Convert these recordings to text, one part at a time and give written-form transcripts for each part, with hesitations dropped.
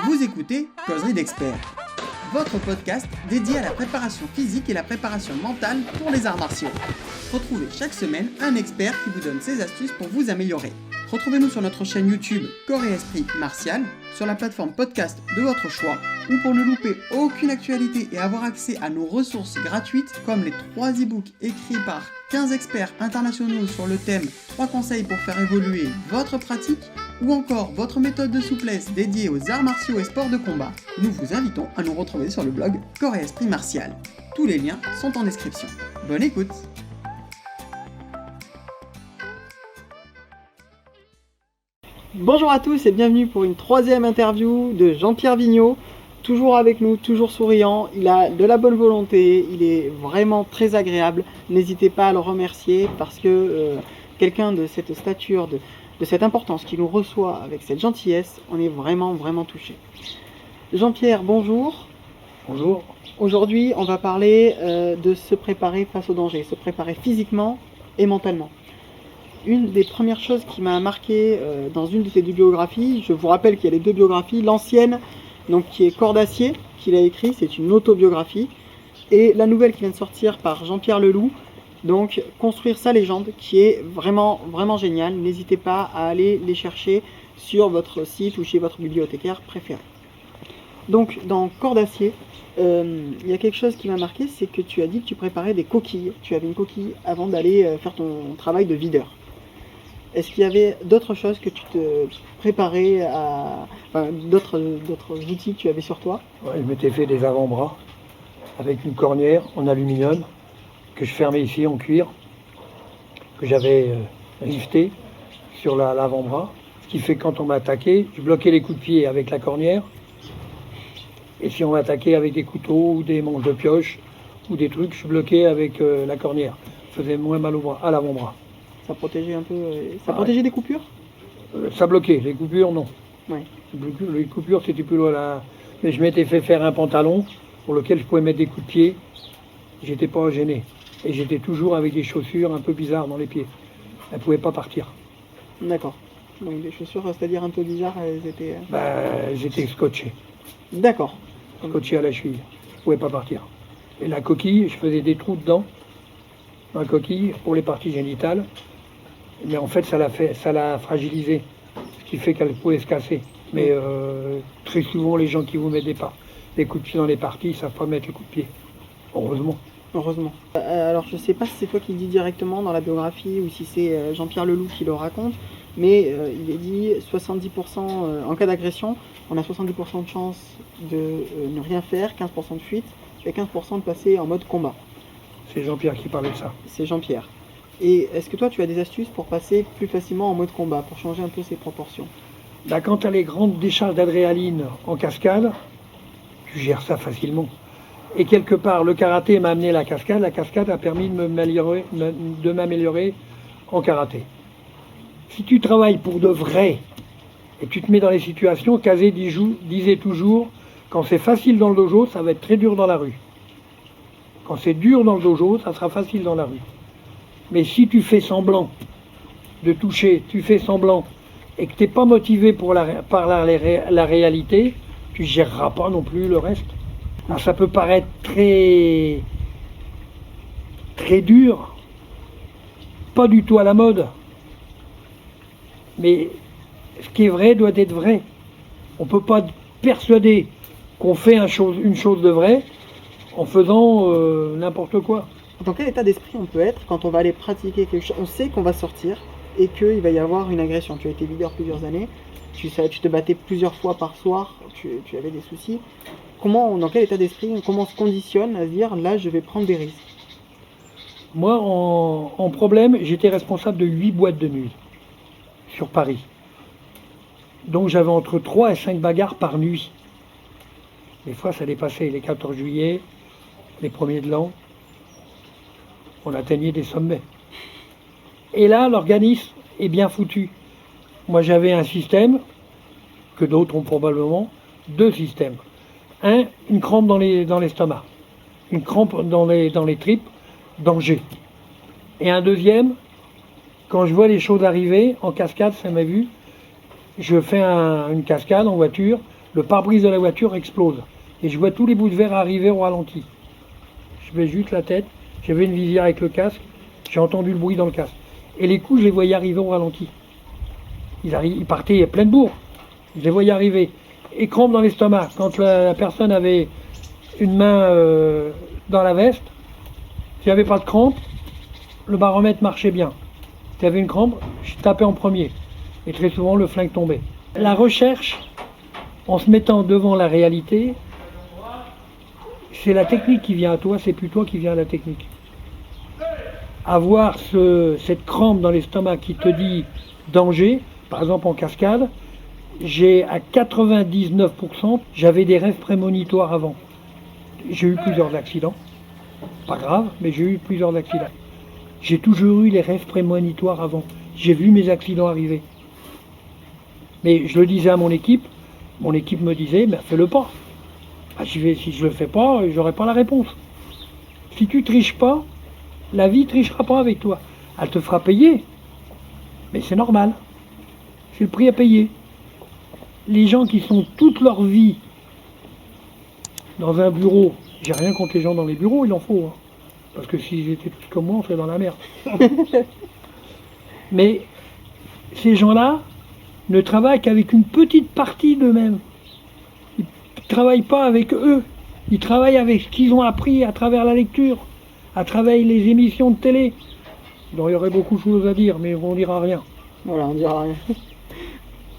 Vous écoutez Causerie d'experts, votre podcast dédié à la préparation physique et la préparation mentale pour les arts martiaux. Retrouvez chaque semaine un expert qui vous donne ses astuces pour vous améliorer. Retrouvez-nous sur notre chaîne YouTube Corps et Esprit Martial, sur la plateforme podcast de votre choix, ou pour ne louper aucune actualité et avoir accès à nos ressources gratuites comme les 3 e-books écrits par 15 experts internationaux sur le thème 3 conseils pour faire évoluer votre pratique, ou encore votre méthode de souplesse dédiée aux arts martiaux et sports de combat, nous vous invitons à nous retrouver sur le blog Corps et Esprit Martial. Tous les liens sont en description. Bonne écoute! Bonjour à tous et bienvenue pour une 3e interview de Jean-Pierre Vigneault. Toujours avec nous, toujours souriant, il a de la bonne volonté, il est vraiment très agréable. N'hésitez pas à le remercier parce que quelqu'un de cette stature, de cette importance qui nous reçoit avec cette gentillesse, on est vraiment touché. Jean-Pierre, bonjour. Bonjour. Aujourd'hui, on va parler de se préparer face au danger, se préparer physiquement et mentalement. Une des premières choses qui m'a marqué dans une de tes 2 biographies, je vous rappelle qu'il y a les 2 biographies, l'ancienne, donc qui est Corps d'Acier, qu'il a écrit, c'est une autobiographie, et la nouvelle qui vient de sortir par Jean-Pierre Leloup, donc Construire sa légende, qui est vraiment génial. N'hésitez pas à aller les chercher sur votre site ou chez votre bibliothécaire préféré. Donc dans Corps d'Acier, il y a quelque chose qui m'a marqué, c'est que tu as dit que tu préparais des coquilles. Tu avais une coquille avant d'aller faire ton travail de videur. Est-ce qu'il y avait d'autres choses que tu te préparais à... Enfin, d'autres outils que tu avais sur toi? Ouais, je m'étais fait des avant-bras avec une cornière en aluminium que je fermais ici en cuir, que j'avais lifté sur l'avant-bras. Ce qui fait que quand on m'attaquait, je bloquais les coups de pied avec la cornière. Et si on m'attaquait avec des couteaux ou des manches de pioche ou des trucs, je bloquais avec la cornière. Ça faisait moins mal au bras, à l'avant-bras. Ça protégeait un peu... Ça protégeait des coupures? Ça bloquait, les coupures non. Ouais. Les coupures c'était plus loin là. Mais je m'étais fait faire un pantalon pour lequel je pouvais mettre des coups de pied. J'étais pas gêné. Et j'étais toujours avec des chaussures un peu bizarres dans les pieds. Elles ne pouvaient pas partir. D'accord. Donc des chaussures, c'est-à-dire un peu bizarres, elles étaient... J'étais scotché. D'accord. Scotché à la cheville. Je ne pouvais pas partir. Et la coquille, je faisais des trous dedans. La coquille pour les parties génitales. Mais en fait, ça l'a fragilisée. Ce qui fait qu'elle pouvait se casser. Mais très souvent, les gens qui vous mettent des coups de pied dans les parties, ils ne savent pas mettre les coups de pied. Heureusement. Heureusement. Alors je ne sais pas si c'est toi qui le dis directement dans la biographie ou si c'est Jean-Pierre Leloup qui le raconte, mais il est dit 70% en cas d'agression, on a 70% de chance de ne rien faire, 15% de fuite et 15% de passer en mode combat. C'est Jean-Pierre qui parlait de ça. C'est Jean-Pierre. Et est-ce que toi tu as des astuces pour passer plus facilement en mode combat, pour changer un peu ces proportions? Là, quand tu as les grandes décharges d'adrénaline en cascade, tu gères ça facilement. Et quelque part, le karaté m'a amené la cascade. La cascade a permis de m'améliorer en karaté. Si tu travailles pour de vrai, et tu te mets dans les situations, Kazé disait toujours, quand c'est facile dans le dojo, ça va être très dur dans la rue. Quand c'est dur dans le dojo, ça sera facile dans la rue. Mais si tu fais semblant de toucher, tu fais semblant, et que tu n'es pas motivé par la réalité, tu ne géreras pas non plus le reste. Alors ça peut paraître très dur, pas du tout à la mode, mais ce qui est vrai doit être vrai. On ne peut pas persuader qu'on fait une chose de vrai en faisant n'importe quoi. Dans quel état d'esprit on peut être quand on va aller pratiquer quelque chose? On sait qu'on va sortir et qu'il va y avoir une agression. Tu as été leader plusieurs années, tu te battais plusieurs fois par soir, tu avais des soucis. Dans quel état d'esprit, comment on se conditionne à se dire là je vais prendre des risques? Moi en problème, j'étais responsable de 8 boîtes de nuit sur Paris. Donc j'avais entre 3 et 5 bagarres par nuit. Des fois ça dépassait les 14 juillet, les premiers de l'an. On atteignait des sommets. Et là, l'organisme est bien foutu. Moi j'avais un système, que d'autres ont probablement, 2 systèmes. Une crampe dans l'estomac, une crampe dans les tripes, danger. Et un deuxième, quand je vois les choses arriver, en cascade, ça m'a vu, je fais une cascade en voiture, le pare-brise de la voiture explose. Et je vois tous les bouts de verre arriver au ralenti. Je mets juste la tête, j'avais une visière avec le casque, j'ai entendu le bruit dans le casque. Et les coups, je les voyais arriver au ralenti. Ils partaient plein de bourre. Je les voyais arriver. Et crampe dans l'estomac. Quand la personne avait une main dans la veste, s'il n'y avait pas de crampe, le baromètre marchait bien. S'il y avait une crampe, je tapais en premier. Et très souvent, le flingue tombait. La recherche, en se mettant devant la réalité, c'est la technique qui vient à toi, c'est plus toi qui viens à la technique. Avoir cette crampe dans l'estomac qui te dit danger, par exemple en cascade, j'ai à 99%, j'avais des rêves prémonitoires avant. J'ai eu plusieurs accidents, pas grave, mais j'ai eu plusieurs accidents. J'ai toujours eu les rêves prémonitoires avant. J'ai vu mes accidents arriver. Mais je le disais à mon équipe me disait, ben, fais-le pas. Ben, si je le fais pas, j'aurai pas la réponse. Si tu triches pas, la vie trichera pas avec toi. Elle te fera payer, mais c'est normal. C'est le prix à payer. Les gens qui sont toute leur vie dans un bureau, j'ai rien contre les gens dans les bureaux, il en faut. Hein. Parce que s'ils étaient tous comme moi, on serait dans la merde. Mais ces gens-là ne travaillent qu'avec une petite partie d'eux-mêmes. Ils ne travaillent pas avec eux. Ils travaillent avec ce qu'ils ont appris à travers la lecture, à travers les émissions de télé. Donc, il y aurait beaucoup de choses à dire, mais on ne dira rien. Voilà, on dira rien.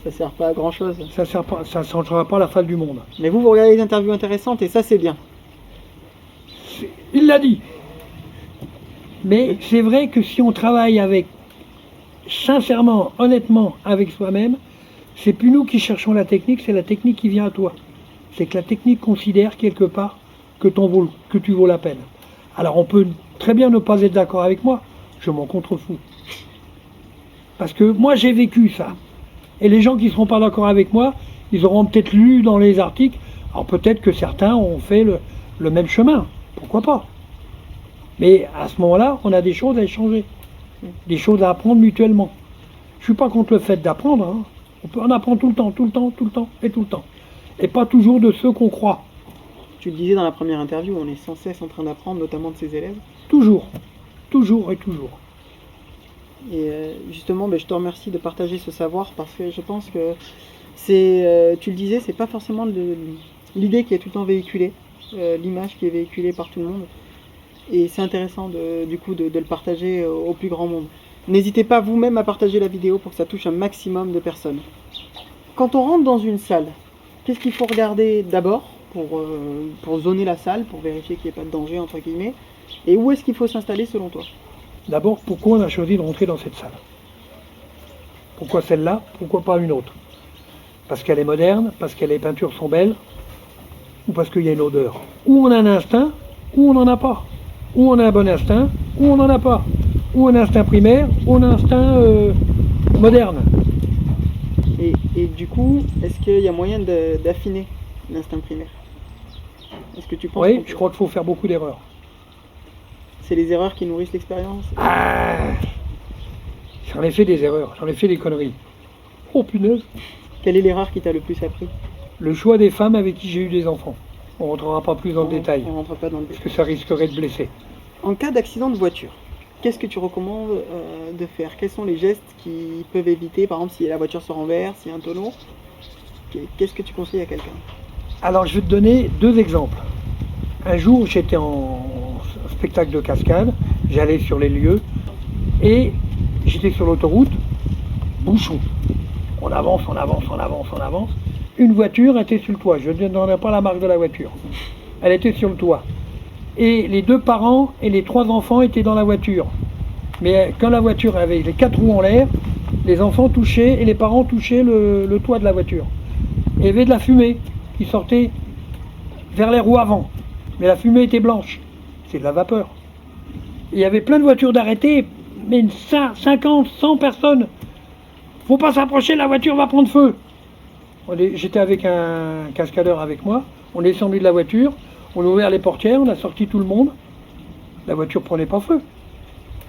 Ça sert pas à grand chose. Ça ne changera pas la face du monde. Mais vous regardez des interviews intéressantes et ça c'est bien. Il l'a dit. Mais c'est vrai que si on travaille avec, sincèrement, honnêtement, avec soi-même, c'est plus nous qui cherchons la technique, c'est la technique qui vient à toi. C'est que la technique considère quelque part que tu vaux la peine. Alors on peut très bien ne pas être d'accord avec moi, je m'en contrefous. Parce que moi j'ai vécu ça. Et les gens qui ne seront pas d'accord avec moi, ils auront peut-être lu dans les articles, alors peut-être que certains ont fait le même chemin, pourquoi pas. Mais à ce moment-là, on a des choses à échanger, des choses à apprendre mutuellement. Je ne suis pas contre le fait d'apprendre, hein. On peut en apprendre tout le temps, tout le temps, tout le temps et tout le temps. Et pas toujours de ceux qu'on croit. Tu le disais dans la première interview, on est sans cesse en train d'apprendre, notamment de ses élèves. Toujours, toujours et toujours. Et justement, je te remercie de partager ce savoir parce que je pense que c'est, tu le disais, c'est pas forcément l'idée qui est tout le temps véhiculée, l'image qui est véhiculée par tout le monde. Et c'est intéressant du coup de le partager au plus grand monde. N'hésitez pas vous-même à partager la vidéo pour que ça touche un maximum de personnes. Quand on rentre dans une salle, qu'est-ce qu'il faut regarder d'abord pour zoner la salle, pour vérifier qu'il n'y ait pas de danger entre guillemets, et où est-ce qu'il faut s'installer selon toi? D'abord, pourquoi on a choisi de rentrer dans cette salle? Pourquoi celle-là? Pourquoi pas une autre? Parce qu'elle est moderne, parce que les peintures sont belles, ou parce qu'il y a une odeur? Ou on a un instinct, ou on n'en a pas. Ou on a un bon instinct, ou on n'en a pas. Ou un instinct primaire, ou un instinct moderne. Et du coup, est-ce qu'il y a moyen d'affiner l'instinct primaire? Est-ce que tu penses? Oui, je crois qu'il faut faire beaucoup d'erreurs. C'est les erreurs qui nourrissent l'expérience? Ah, j'en ai fait des erreurs, j'en ai fait des conneries. Oh punaise! Quelle est l'erreur qui t'a le plus appris? Le choix des femmes avec qui j'ai eu des enfants. On ne rentrera pas plus dans le détail. On rentre pas dans le détail. Parce que ça risquerait de blesser. En cas d'accident de voiture, qu'est-ce que tu recommandes de faire? Quels sont les gestes qui peuvent éviter? Par exemple, si la voiture se renverse, s'il y a un tonneau, qu'est-ce que tu conseilles à quelqu'un? Alors, je vais te donner deux exemples. Un jour, j'étais en spectacle de cascade, j'allais sur les lieux, et j'étais sur l'autoroute, bouchon. On avance, on avance, on avance, on avance. Une voiture était sur le toit, je ne donnerai pas la marque de la voiture. Elle était sur le toit. Et les deux parents et les trois enfants étaient dans la voiture. Mais quand la voiture avait les quatre roues en l'air, les enfants touchaient et les parents touchaient le toit de la voiture. Et il y avait de la fumée qui sortait vers les roues avant. Mais la fumée était blanche. C'est de la vapeur. Et il y avait plein de voitures d'arrêter, mais 50, 100 personnes. Faut pas s'approcher, la voiture va prendre feu. J'étais avec un cascadeur avec moi. On est descendu de la voiture, on a ouvert les portières, on a sorti tout le monde. La voiture prenait pas feu.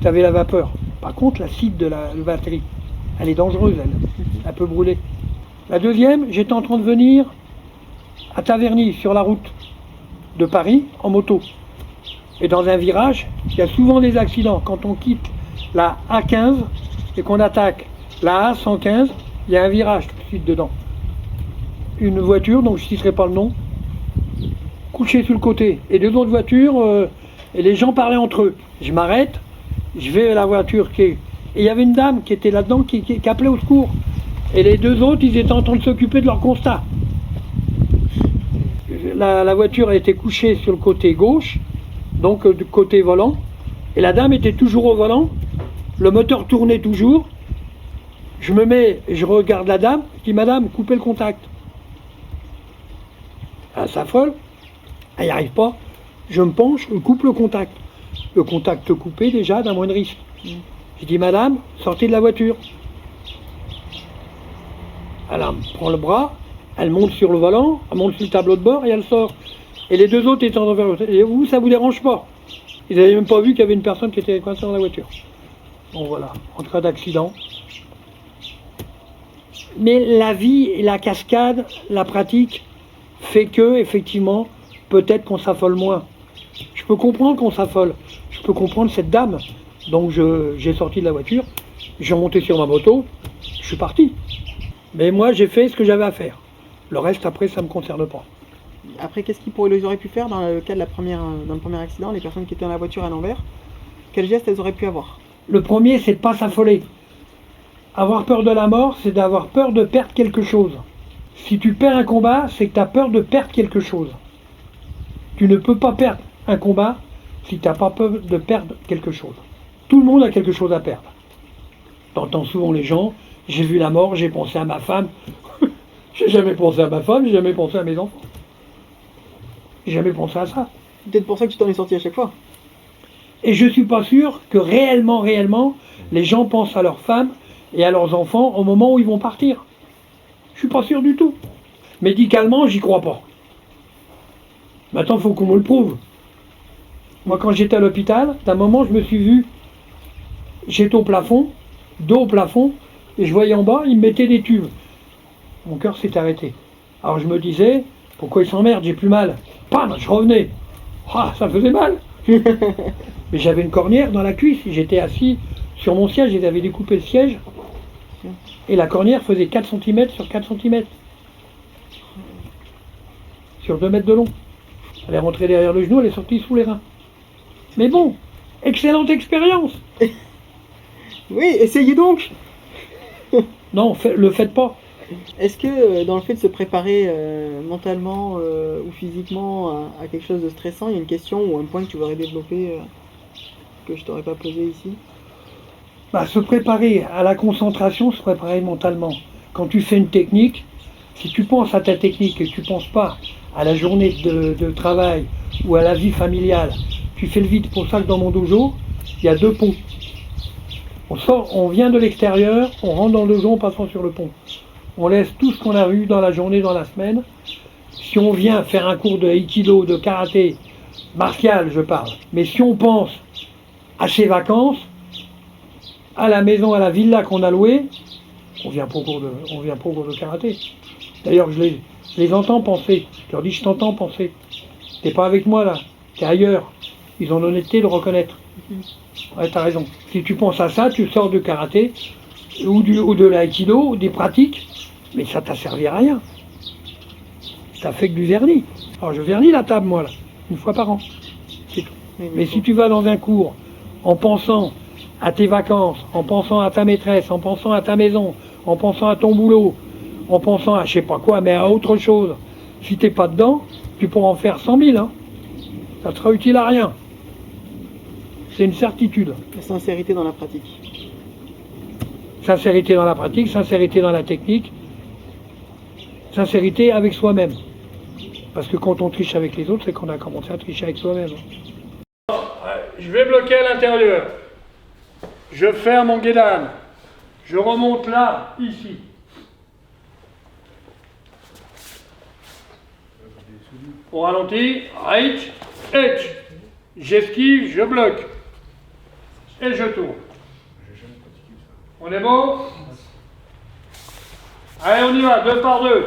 Tu avais la vapeur. Par contre, l'acide de la batterie, elle est dangereuse, elle peut brûler. La deuxième, j'étais en train de venir à Taverny, sur la route de Paris, en moto. Et dans un virage, il y a souvent des accidents. Quand on quitte la A15 et qu'on attaque la A115, il y a un virage tout de suite dedans. Une voiture, dont je ne citerai pas le nom, couchée sur le côté. Et deux autres voitures, et les gens parlaient entre eux. Je m'arrête, je vais à la voiture qui est... Et il y avait une dame qui était là-dedans qui appelait au secours. Et les deux autres, ils étaient en train de s'occuper de leur constat. La voiture a été couchée sur le côté gauche, donc du côté volant. Et la dame était toujours au volant. Le moteur tournait toujours. Je me mets, je regarde la dame, je dis madame, coupez le contact. Elle s'affole, elle n'y arrive pas. Je me penche, je coupe le contact. Le contact coupé déjà d'un moindre risque. Je dis madame, sortez de la voiture. Elle me prend le bras, elle monte sur le volant, elle monte sur le tableau de bord et elle sort. Et les deux autres étaient en envers. Et vous, ça vous dérange pas? Ils n'avaient même pas vu qu'il y avait une personne qui était coincée dans la voiture. Bon voilà, en cas d'accident. Mais la vie et la cascade, la pratique, fait que, effectivement, peut-être qu'on s'affole moins. Je peux comprendre qu'on s'affole. Je peux comprendre cette dame. Donc j'ai sorti de la voiture, j'ai monté sur ma moto, je suis parti. Mais moi, j'ai fait ce que j'avais à faire. Le reste, après, ça ne me concerne pas. Après, qu'est-ce qu'ils auraient pu faire dans le cas de dans le premier accident, les personnes qui étaient dans la voiture à l'envers? Quels gestes elles auraient pu avoir? Le premier, c'est de ne pas s'affoler. Avoir peur de la mort, c'est d'avoir peur de perdre quelque chose. Si tu perds un combat, c'est que tu as peur de perdre quelque chose. Tu ne peux pas perdre un combat si tu n'as pas peur de perdre quelque chose. Tout le monde a quelque chose à perdre. T'entends souvent les gens, j'ai vu la mort, j'ai pensé à ma femme. J'ai jamais pensé à ma femme, j'ai jamais pensé à mes enfants. J'ai jamais pensé à ça. C'est peut-être pour ça que tu t'en es sorti à chaque fois. Et je suis pas sûr que réellement, les gens pensent à leurs femmes et à leurs enfants au moment où ils vont partir. Je suis pas sûr du tout. Médicalement, j'y crois pas. Maintenant, il faut qu'on me le prouve. Moi, quand j'étais à l'hôpital, d'un moment, je me suis vu, j'étais au plafond, dos au plafond, et je voyais en bas, ils me mettaient des tubes. Mon cœur s'est arrêté. Alors je me disais, pourquoi ils s'emmerdent, j'ai plus mal. Pam, je revenais. Ah, ça faisait mal. Mais j'avais une cornière dans la cuisse, j'étais assis sur mon siège, ils avaient découpé le siège, et la cornière faisait 4 cm sur 4 cm. Sur 2 mètres de long. Elle est rentrée derrière le genou, elle est sortie sous les reins. Mais bon, excellente expérience. Oui, essayez donc. Non, le faites pas. Est-ce que dans le fait de se préparer mentalement ou physiquement à quelque chose de stressant, il y a une question ou un point que tu voudrais développer que je t'aurais pas posé ici? Se préparer à la concentration, se préparer mentalement. Quand tu fais une technique, si tu penses à ta technique et que tu ne penses pas à la journée de travail ou à la vie familiale, tu fais le vide. Pour ça que dans mon dojo, il y a 2 ponts. On vient de l'extérieur, on rentre dans le dojo en passant sur le pont. On laisse tout ce qu'on a vu dans la journée, dans la semaine. Si on vient faire un cours de aikido, de karaté, martial je parle, mais si on pense à ses vacances, à la maison, à la villa qu'on a louée, on vient pas au cours de karaté. D'ailleurs, je les entends penser. Je leur dis, je t'entends penser. T'es pas avec moi là, t'es ailleurs. Ils ont l'honnêteté de reconnaître. Ouais, t'as raison. Si tu penses à ça, tu sors du karaté, ou de l'aïkido, ou des pratiques, mais ça t'a servi à rien. Ça fait que du vernis. Alors je vernis la table, moi, là, 1 fois par an. C'est tout. Mais si tu vas dans un cours en pensant à tes vacances, en pensant à ta maîtresse, en pensant à ta maison, en pensant à ton boulot, en pensant à je sais pas quoi, mais à autre chose, si t'es pas dedans, tu pourras en faire 100 000. Hein. Ça sera utile à rien. C'est une certitude. La sincérité dans la pratique. Sincérité dans la pratique, sincérité dans la technique, sincérité avec soi-même. Parce que quand on triche avec les autres, c'est qu'on a commencé à tricher avec soi-même. Je vais bloquer à l'intérieur. Je ferme mon guédane. Je remonte là, ici. On ralentit, right, edge. J'esquive, je bloque. Et je tourne. On est bon? Allez, on y va, 2 par 2.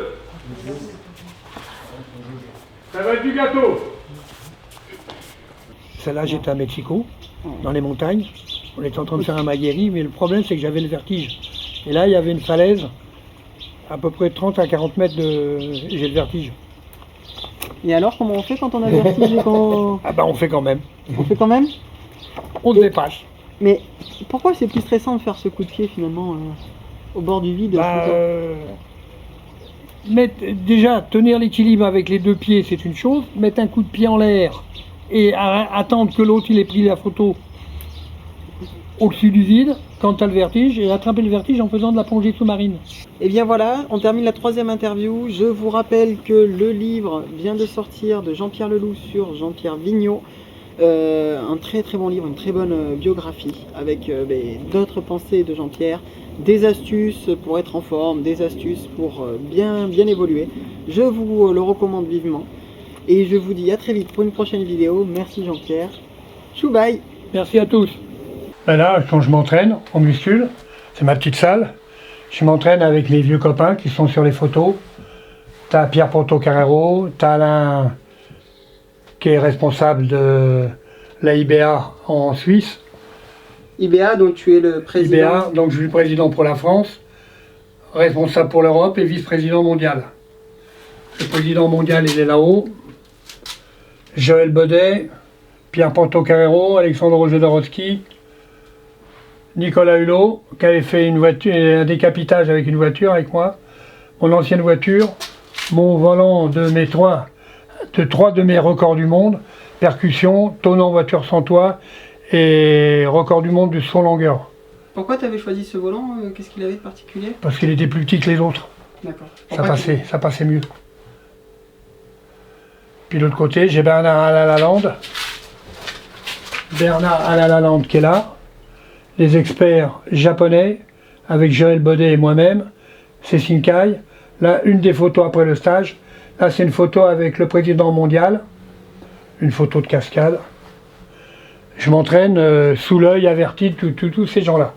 Ça va être du gâteau. Celle-là, j'étais à Mexico, dans les montagnes. On était en train de faire un magueri, mais le problème, c'est que j'avais le vertige. Et là, il y avait une falaise, à peu près 30 à 40 mètres de... J'ai le vertige. Et alors, comment on fait quand on a le vertige et quand... Ah bah, on fait quand même. On fait quand même? On se dépasse. Mais pourquoi c'est plus stressant de faire ce coup de pied, finalement, au bord du vide? Déjà, tenir l'équilibre avec les deux pieds, c'est une chose. Mettre un coup de pied en l'air et attendre que l'autre il ait pris la photo au-dessus du vide, quand tu as le vertige, et attraper le vertige en faisant de la plongée sous-marine. Et bien voilà, on termine la 3e interview. Je vous rappelle que le livre vient de sortir de Jean-Pierre Leloup sur Jean-Pierre Vigneault. Un très très bon livre, une très bonne biographie avec d'autres pensées de Jean-Pierre, des astuces pour être en forme, des astuces pour bien évoluer. Je vous le recommande vivement et je vous dis à très vite pour une prochaine vidéo. Merci Jean-Pierre. Chou bye. Merci à tous. Là, quand je m'entraîne en muscule, c'est ma petite salle. Je m'entraîne avec les vieux copains qui sont sur les photos. T'as Pierre Porto-Carrero, t'as Alain qui est responsable de la IBA en Suisse. IBA, donc tu es le président. IBA, donc je suis le président pour la France, responsable pour l'Europe et vice-président mondial. Le président mondial, il est là-haut. Joël Bodet, Pierre Porto-Carrero, Alexandre Jodorowsky, Nicolas Hulot, qui avait fait un décapitage avec une voiture avec moi, mon ancienne voiture, mon volant de trois de mes records du monde, percussion, tonneau voiture sans toit et record du monde de son longueur. Pourquoi tu avais choisi ce volant? Qu'est-ce qu'il avait de particulier? Parce qu'il était plus petit que les autres. D'accord. Ça passait mieux. Puis de l'autre côté, j'ai Bernard Alalalande. Bernard Alalalande qui est là. Les experts japonais, avec Joël Bodet et moi-même. C'est Shinkai. Là, une des photos après le stage. Là, c'est une photo avec le président mondial. Une photo de cascade. Je m'entraîne sous l'œil averti de tous ces gens-là.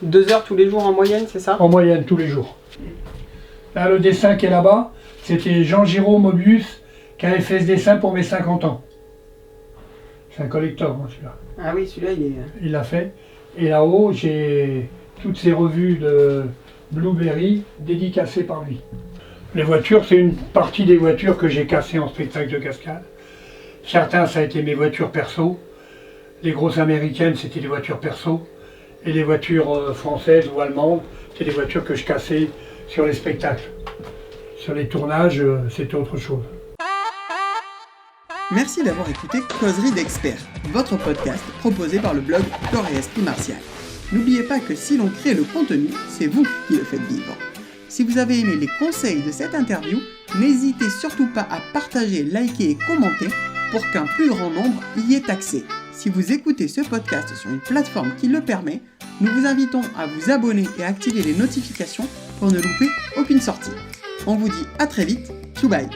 2 heures tous les jours en moyenne, c'est ça? En moyenne, tous les jours. Là, le dessin qui est là-bas, c'était Jean-Giraud Mobius qui avait fait ce dessin pour mes 50 ans. C'est un collector, hein, celui-là. Ah oui, celui-là, il l'a fait. Et là-haut, j'ai toutes ces revues de Blueberry dédicacées par lui. Les voitures, c'est une partie des voitures que j'ai cassées en spectacle de cascade. Certains, ça a été mes voitures perso. Les grosses américaines, c'était des voitures perso. Et les voitures françaises ou allemandes, c'est des voitures que je cassais sur les spectacles. Sur les tournages, c'était autre chose. Merci d'avoir écouté Causerie d'experts, votre podcast proposé par le blog Corps et Esprit Martial. N'oubliez pas que si l'on crée le contenu, c'est vous qui le faites vivre. Si vous avez aimé les conseils de cette interview, n'hésitez surtout pas à partager, liker et commenter pour qu'un plus grand nombre y ait accès. Si vous écoutez ce podcast sur une plateforme qui le permet, nous vous invitons à vous abonner et à activer les notifications pour ne louper aucune sortie. On vous dit à très vite, tchou bye.